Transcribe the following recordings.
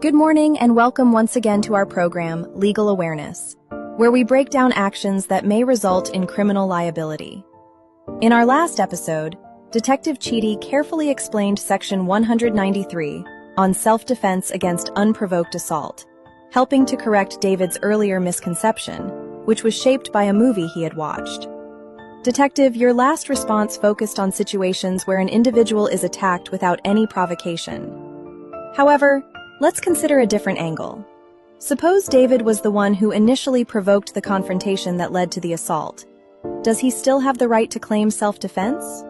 Good morning and welcome once again to our program, Legal Awareness, where we break down actions that may result in criminal liability. In our last episode, Detective Chidi carefully explained Section 193 on self-defense against unprovoked assault, helping to correct David's earlier misconception, which was shaped by a movie he had watched. Detective, your last response focused on situations where an individual is attacked without any provocation. However, let's consider a different angle. Suppose David was the one who initially provoked the confrontation that led to the assault. Does he still have the right to claim self-defense?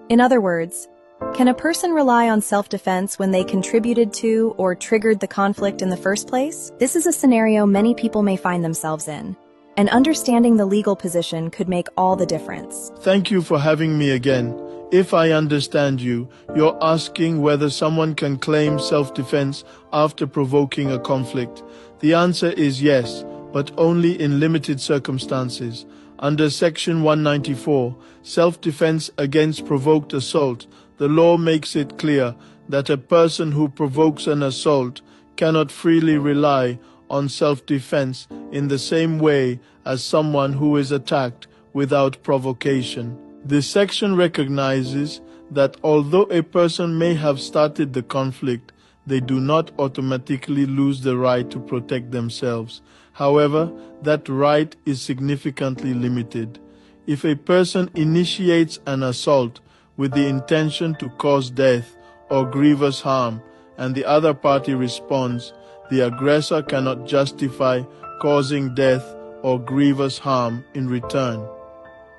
In other words, can a person rely on self-defense when they contributed to or triggered the conflict in the first place? This is a scenario many people may find themselves in, and understanding the legal position could make all the difference. Thank you for having me again. If I understand you, you're asking whether someone can claim self-defense after provoking a conflict. The answer is yes, but only in limited circumstances. Under Section 194, self-defense against provoked assault, the law makes it clear that a person who provokes an assault cannot freely rely on self-defense in the same way as someone who is attacked without provocation. This section recognizes that although a person may have started the conflict, they do not automatically lose the right to protect themselves. However, that right is significantly limited. If a person initiates an assault with the intention to cause death or grievous harm, and the other party responds, the aggressor cannot justify causing death or grievous harm in return.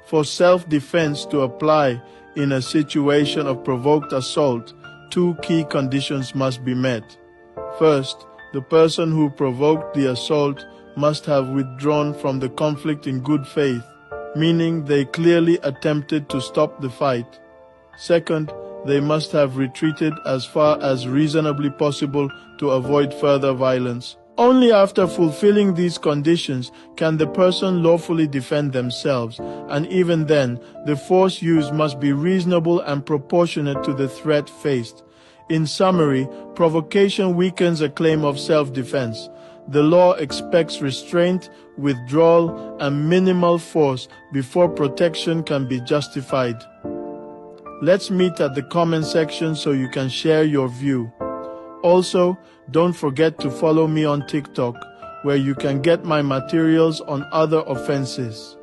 For self-defense to apply in a situation of provoked assault, two key conditions must be met. First, the person who provoked the assault must have withdrawn from the conflict in good faith, meaning they clearly attempted to stop the fight. Second, they must have retreated as far as reasonably possible to avoid further violence. Only after fulfilling these conditions can the person lawfully defend themselves, and even then, the force used must be reasonable and proportionate to the threat faced. In summary, provocation weakens a claim of self-defense. The law expects restraint, withdrawal, and minimal force before protection can be justified. Let's meet at the comment section so you can share your view. Also, don't forget to follow me on TikTok, where you can get my materials on other offenses.